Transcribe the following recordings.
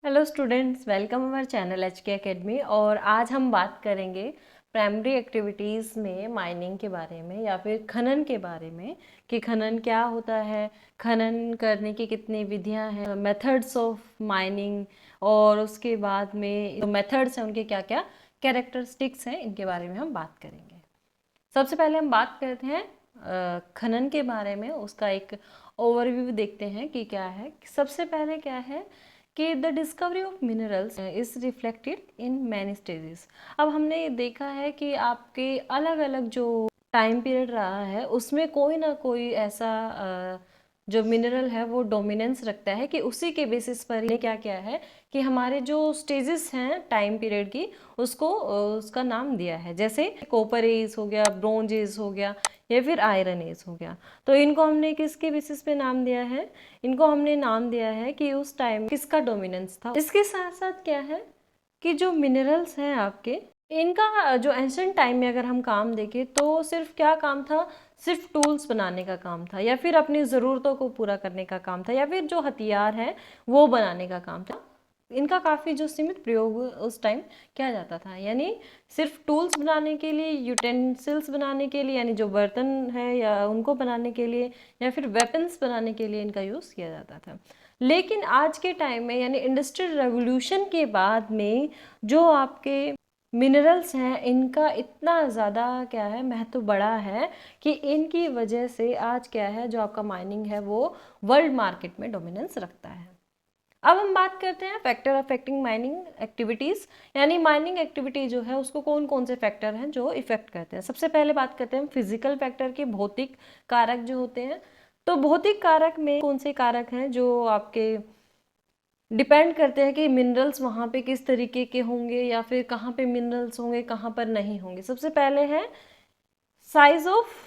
Hello students, welcome our channel HK academy. और आज हम बात करेंगे प्राइमरी एक्टिविटीज़ में माइनिंग के बारे में या फिर खनन के बारे में कि खनन क्या होता है, खनन करने की कितनी विधियां हैं, मेथड्स ऑफ माइनिंग, और उसके बाद में जो मेथड्स हैं उनके क्या क्या कैरेक्टरिस्टिक्स हैं, इनके बारे में हम बात करेंगे। सबसे पहले हम बात करते हैं खनन के बारे में। उसका एक ओवरव्यू देखते हैं कि क्या है। सबसे पहले क्या है कि the discovery of minerals is reflected in many stages. अब हमने ये देखा है कि आपके अलग अलग जो टाइम पीरियड रहा है उसमें कोई ना कोई ऐसा जो मिनरल है वो डोमिनेंस रखता है कि उसी के बेसिस पर ही क्या क्या है कि हमारे जो स्टेजेस हैं टाइम पीरियड की उसको उसका नाम दिया है। जैसे कॉपर एज हो गया, ब्रोंज एज हो गया, या फिर आयरन एज हो गया। तो इनको हमने किसके बेसिस पे नाम दिया है? इनको हमने नाम दिया है कि उस टाइम किसका डोमिनेंस था। इसके साथ साथ क्या है कि जो मिनरल्स हैं आपके, इनका जो एंशिएंट टाइम में अगर हम काम देखें तो सिर्फ क्या काम था, सिर्फ टूल्स बनाने का काम था, या फिर अपनी ज़रूरतों को पूरा करने का काम था, या फिर जो हथियार है वो बनाने का काम था। इनका काफ़ी जो सीमित प्रयोग उस टाइम किया जाता था, यानी सिर्फ टूल्स बनाने के लिए, यूटेंसिल्स बनाने के लिए, यानी जो बर्तन है या उनको बनाने के लिए, या फिर वेपन्स बनाने के लिए इनका यूज़ किया जाता था। लेकिन आज के टाइम में यानी इंडस्ट्रियल रेवोल्यूशन के बाद में जो आपके मिनरल्स हैं इनका इतना ज़्यादा क्या है महत्व बढ़ा है कि इनकी वजह से आज क्या है जो आपका माइनिंग है वो वर्ल्ड मार्केट में डोमिनेंस रखता है। अब हम बात करते हैं फैक्टर अफेक्टिंग माइनिंग एक्टिविटीज़, यानी माइनिंग एक्टिविटी जो है उसको कौन कौन से फैक्टर हैं जो इफेक्ट करते हैं। सबसे पहले बात करते हैं फिजिकल फैक्टर के, भौतिक कारक जो होते हैं। तो भौतिक कारक में कौन से कारक हैं जो आपके डिपेंड करते हैं कि मिनरल्स वहाँ पे किस तरीके के होंगे या फिर कहाँ पे मिनरल्स होंगे, कहाँ पर नहीं होंगे। सबसे पहले है साइज ऑफ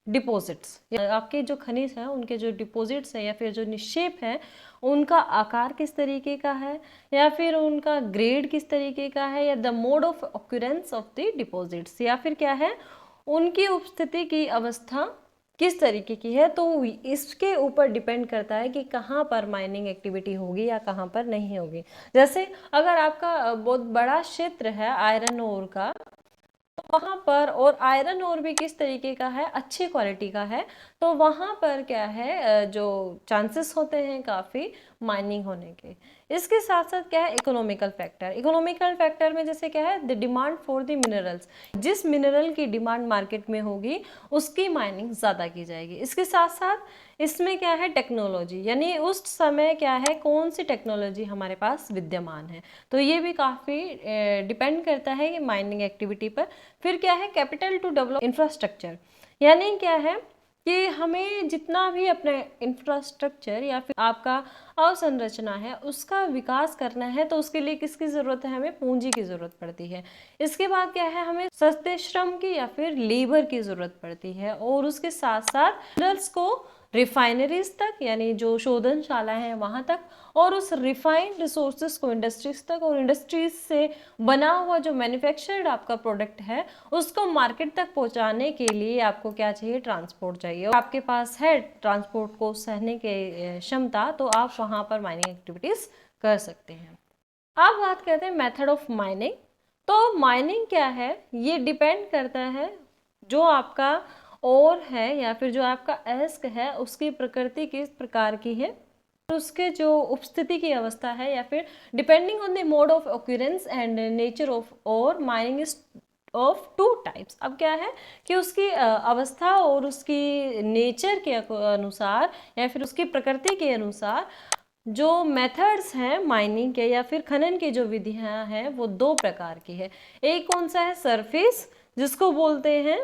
डिपॉजिट्स, आपके जो खनिज हैं उनके जो डिपॉजिट्स हैं या फिर जो निक्षेप है उनका आकार किस तरीके का है, या फिर उनका ग्रेड किस तरीके का है, या the mode of occurrence of the deposits, या फिर क्या है उनकी उपस्थिति की अवस्था किस तरीके की है। तो इसके ऊपर डिपेंड करता है कि कहाँ पर माइनिंग एक्टिविटी होगी या कहाँ पर नहीं होगी। जैसे अगर आपका बहुत बड़ा क्षेत्र है आयरन ओर का, वहाँ पर, और आयरन ओर भी किस तरीके का है, अच्छी क्वालिटी का है, तो वहाँ पर क्या है जो चांसेस होते हैं काफ़ी माइनिंग होने के। इसके साथ साथ क्या है इकोनॉमिकल फैक्टर। इकोनॉमिकल फैक्टर में जैसे क्या है the demand for the minerals, जिस मिनरल की डिमांड मार्केट में होगी उसकी माइनिंग ज़्यादा की जाएगी। इसके साथ साथ इसमें क्या है टेक्नोलॉजी, यानी उस समय क्या है कौन सी टेक्नोलॉजी हमारे पास विद्यमान है, तो ये भी काफ़ी डिपेंड करता है कि माइनिंग एक्टिविटी पर। फिर क्या है कैपिटल टू डेवलप इंफ्रास्ट्रक्चर, यानी क्या है कि हमें जितना भी अपने इंफ्रास्ट्रक्चर या फिर आपका अवसंरचना है उसका विकास करना है, तो उसके लिए किसकी ज़रूरत है, हमें पूंजी की ज़रूरत पड़ती है। इसके बाद क्या है हमें सस्ते श्रम की या फिर लेबर की ज़रूरत पड़ती है, और उसके साथ साथ मिनरल्स को रिफाइनरीज तक, यानी जो शोधनशाला है वहाँ तक, और उस रिफाइंड रिसोर्सेज को इंडस्ट्रीज तक, और इंडस्ट्रीज से बना हुआ जो मैन्युफैक्चर्ड आपका प्रोडक्ट है उसको मार्केट तक पहुंचाने के लिए आपको क्या चाहिए, ट्रांसपोर्ट चाहिए। और आपके पास है ट्रांसपोर्ट को सहने के क्षमता, तो आप वहाँ पर माइनिंग एक्टिविटीज़ कर सकते हैं। अब बात करते हैं मेथड ऑफ माइनिंग। तो माइनिंग क्या है, ये डिपेंड करता है जो आपका और है या फिर जो आपका एस्क है उसकी प्रकृति किस प्रकार की है, उसके जो उपस्थिति की अवस्था है, या फिर depending on the mode of occurrence and nature of और mining is of two types. अब क्या है कि उसकी अवस्था और उसकी नेचर के अनुसार या फिर उसकी प्रकृति के अनुसार जो मेथड्स हैं माइनिंग के या फिर खनन की जो विधियां हैं वो दो प्रकार की है। एक कौन सा है सरफेस, जिसको बोलते हैं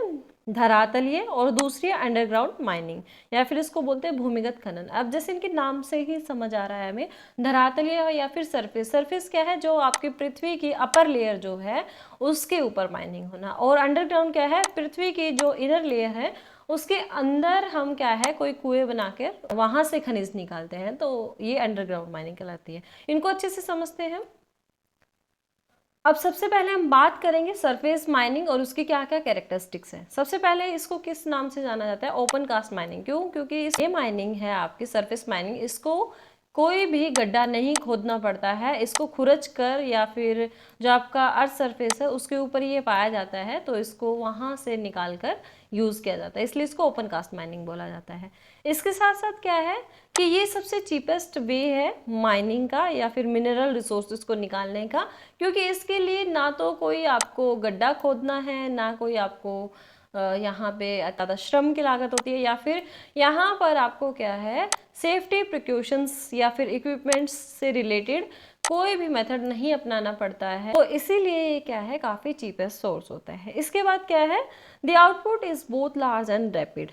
धरातलीय, और दूसरी है अंडरग्राउंड माइनिंग या फिर इसको बोलते हैं भूमिगत खनन। अब जैसे इनके नाम से ही समझ आ रहा है हमें, धरातलीय या फिर सरफेस। सरफेस क्या है, जो आपकी पृथ्वी की अपर लेयर जो है उसके ऊपर माइनिंग होना, और अंडरग्राउंड क्या है, पृथ्वी की जो इनर लेयर है उसके अंदर हम क्या है कोई कुएं बनाकर वहां से खनिज निकालते हैं, तो ये अंडरग्राउंड माइनिंग कहलाती है। इनको अच्छे से समझते हैं। अब सबसे पहले हम बात करेंगे सरफेस माइनिंग और उसकी क्या क्या कैरेक्टरिस्टिक्स हैं। सबसे पहले इसको किस नाम से जाना जाता है, ओपन कास्ट माइनिंग। क्यों? क्योंकि ये माइनिंग है आपकी सरफेस माइनिंग, इसको कोई भी गड्ढा नहीं खोदना पड़ता है, इसको खुरच कर या फिर जो आपका अर्थ सरफेस है उसके ऊपर ये पाया जाता है, तो इसको वहाँ से निकाल कर यूज़ किया जाता है, इसलिए इसको ओपन कास्ट माइनिंग बोला जाता है। इसके साथ साथ क्या है कि ये सबसे चीपेस्ट वे है माइनिंग का या फिर मिनरल रिसोर्सेज को निकालने का, क्योंकि इसके लिए ना तो कोई आपको गड्ढा खोदना है, ना कोई आपको यहाँ पे ज़्यादा श्रम की लागत होती है, या फिर यहाँ पर आपको क्या है सेफ्टी प्रिकॉशंस या फिर इक्विपमेंट्स से रिलेटेड कोई भी मेथड नहीं अपनाना पड़ता है, तो इसीलिए ये क्या है काफ़ी चीपेस्ट सोर्स होता है। इसके बाद क्या है, the output is both large and rapid,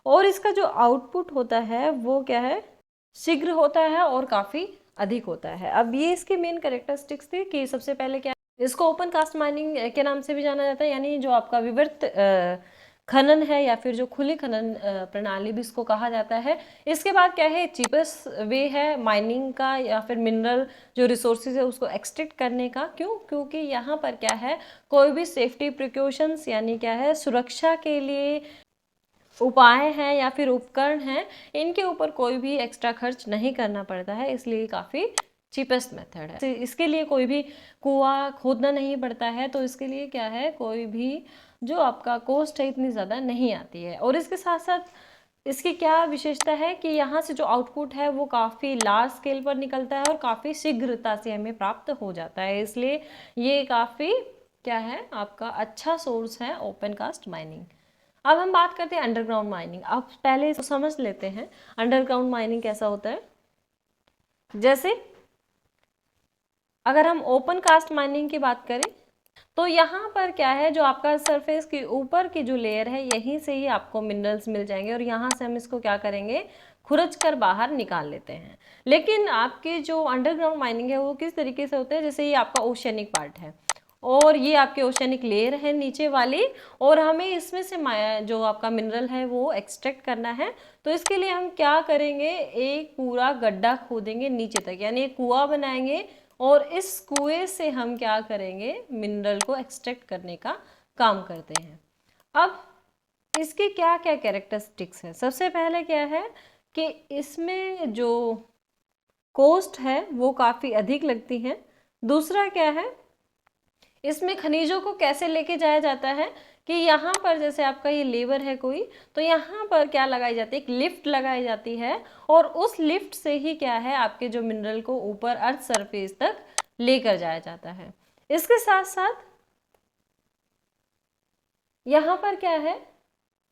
और इसका जो आउटपुट होता है वो क्या है शीघ्र होता है और काफ़ी अधिक होता है। अब ये इसके मेन कैरेक्टरिस्टिक्स थी कि सबसे पहले क्या, इसको ओपन कास्ट माइनिंग के नाम से भी जाना जाता है, यानी जो आपका विवर्त खनन है या फिर जो खुली खनन प्रणाली भी इसको कहा जाता है। इसके बाद क्या है चीपेस्ट वे है माइनिंग का या फिर मिनरल जो रिसोर्सेज है उसको एक्सट्रैक्ट करने का। क्यों? क्योंकि यहाँ पर क्या है कोई भी सेफ्टी प्रिकॉशंस यानी क्या है सुरक्षा के लिए उपाय हैं या फिर उपकरण हैं, इनके ऊपर कोई भी एक्स्ट्रा खर्च नहीं करना पड़ता है, इसलिए काफ़ी चीपेस्ट मेथड है। इसके लिए कोई भी कुआं खोदना नहीं पड़ता है, तो इसके लिए क्या है कोई भी जो आपका कॉस्ट है इतनी ज़्यादा नहीं आती है। और इसके साथ साथ इसकी क्या विशेषता है कि यहाँ से जो आउटपुट है वो काफ़ी लार्ज स्केल पर निकलता है और काफ़ी शीघ्रता से हमें प्राप्त हो जाता है, इसलिए ये काफ़ी क्या है आपका अच्छा सोर्स है ओपन कास्ट माइनिंग। अब हम बात करते हैं अंडरग्राउंड माइनिंग। अब पहले इसको समझ लेते हैं अंडरग्राउंड माइनिंग कैसा होता है। जैसे अगर हम ओपन कास्ट माइनिंग की बात करें तो यहाँ पर क्या है जो आपका सरफेस के ऊपर की जो लेयर है यहीं से ही आपको मिनरल्स मिल जाएंगे और यहाँ से हम इसको क्या करेंगे खुरच कर बाहर निकाल लेते हैं। लेकिन आपकी जो अंडरग्राउंड माइनिंग है वो किस तरीके से होता है, जैसे ये आपका ओशियनिक पार्ट है और ये आपके ओशियनिक लेयर है नीचे वाली, और हमें इसमें से जो आपका मिनरल है वो एक्सट्रैक्ट करना है। तो इसके लिए हम क्या करेंगे, एक पूरा गड्ढा खोदेंगे नीचे तक, यानी एक कुआं बनाएंगे और इस कुएं से हम क्या करेंगे मिनरल को एक्सट्रैक्ट करने का काम करते हैं। अब इसकी क्या क्या कैरेक्टरिस्टिक्स है, सबसे पहले क्या है कि इसमें जो कॉस्ट है वो काफ़ी अधिक लगती है। दूसरा क्या है इसमें खनिजों को कैसे लेके जाया जाता है कि यहाँ पर जैसे आपका ये लेवर है कोई, तो यहाँ पर क्या लगाई जाती है, एक लिफ्ट लगाई जाती है और उस लिफ्ट से ही क्या है आपके जो मिनरल को ऊपर अर्थ सरफेस तक लेकर जाया जाता है। इसके साथ साथ यहाँ पर क्या है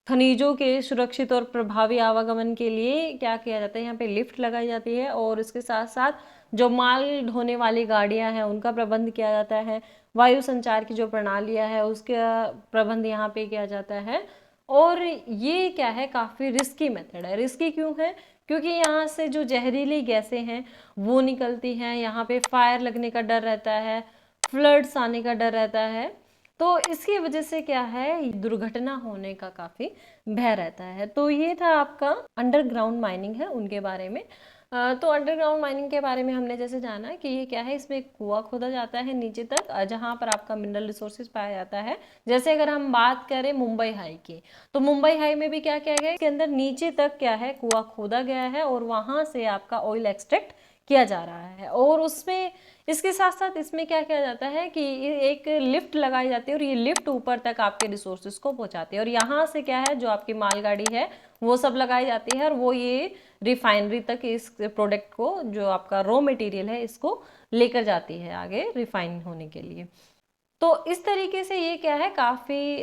खनिजों के सुरक्षित और प्रभावी आवागमन के लिए क्या किया जाता है, यहाँ पे लिफ्ट लगाई जाती है और इसके साथ साथ जो माल ढोने वाली गाड़ियां हैं उनका प्रबंध किया जाता है, वायु संचार की जो प्रणालियां है उसका प्रबंध यहाँ पे किया जाता है। और ये क्या है काफ़ी रिस्की मेथड है। रिस्की क्यों है, क्योंकि यहाँ से जो जहरीली गैसें हैं वो निकलती हैं, यहाँ पे फायर लगने का डर रहता है, फ्लड्स आने का डर रहता है, तो इसकी वजह से क्या है दुर्घटना होने का काफ़ी भय रहता है। तो ये था आपका अंडरग्राउंड माइनिंग है उनके बारे में। तो अंडरग्राउंड माइनिंग के बारे में हमने जैसे जाना कि ये क्या है, इसमें एक कुआं खोदा जाता है नीचे तक जहाँ पर आपका मिनरल रिसोर्सेज पाया जाता है। जैसे अगर हम बात करें मुंबई हाई की, तो मुंबई हाई में भी क्या किया गया है, इसके अंदर नीचे तक क्या है कुआं खोदा गया है और वहाँ से आपका ऑयल एक्सट्रैक्ट किया जा रहा है। और उसमें इसके साथ साथ इसमें क्या किया जाता है कि एक लिफ्ट लगाई जाती है और ये लिफ्ट ऊपर तक आपके रिसोर्सेज को पहुंचाती है और यहाँ से क्या है जो आपकी मालगाड़ी है वो सब लगाई जाती है और वो ये रिफाइनरी तक इस प्रोडक्ट को जो आपका रॉ मटेरियल है इसको लेकर जाती है आगे रिफाइन होने के लिए। तो इस तरीके से ये क्या है काफ़ी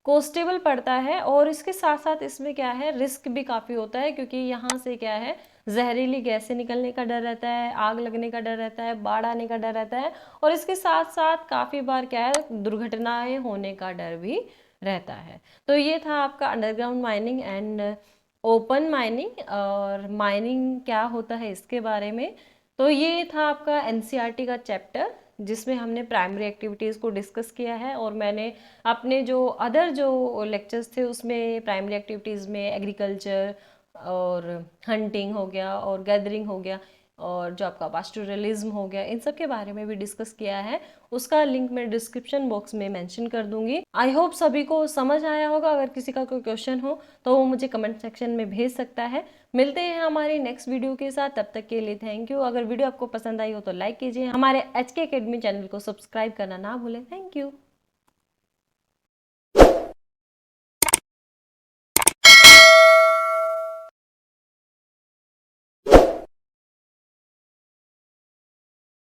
कॉस्टेबल पड़ता है और इसके साथ साथ इसमें क्या है रिस्क भी काफ़ी होता है, क्योंकि यहाँ से क्या है जहरीली गैसें निकलने का डर रहता है, आग लगने का डर रहता है, बाढ़ आने का डर रहता है और इसके साथ साथ काफ़ी बार क्या है दुर्घटनाएं होने का डर भी रहता है। तो ये था आपका underground mining and open mining, और माइनिंग क्या होता है इसके बारे में। तो ये था आपका एनसीईआरटी का चैप्टर जिसमें हमने प्राइमरी एक्टिविटीज़ को डिस्कस किया है और मैंने अपने जो अदर जो लेक्चर्स थे उसमें प्राइमरी एक्टिविटीज़ में एग्रीकल्चर और हंटिंग हो गया और गैदरिंग हो गया और जो आपका पास्टोरलिज्म हो गया, इन सब के बारे में भी डिस्कस किया है। उसका लिंक मैं डिस्क्रिप्शन बॉक्स में मेंशन कर दूंगी। आई होप सभी को समझ आया होगा। अगर किसी का कोई क्वेश्चन हो तो वो मुझे कमेंट सेक्शन में भेज सकता है। मिलते हैं हमारी नेक्स्ट वीडियो के साथ, तब तक के लिए थैंक यू। अगर वीडियो आपको पसंद आई हो तो लाइक कीजिए, हमारे HK Academy चैनल को सब्सक्राइब करना ना भूलें। Thank you.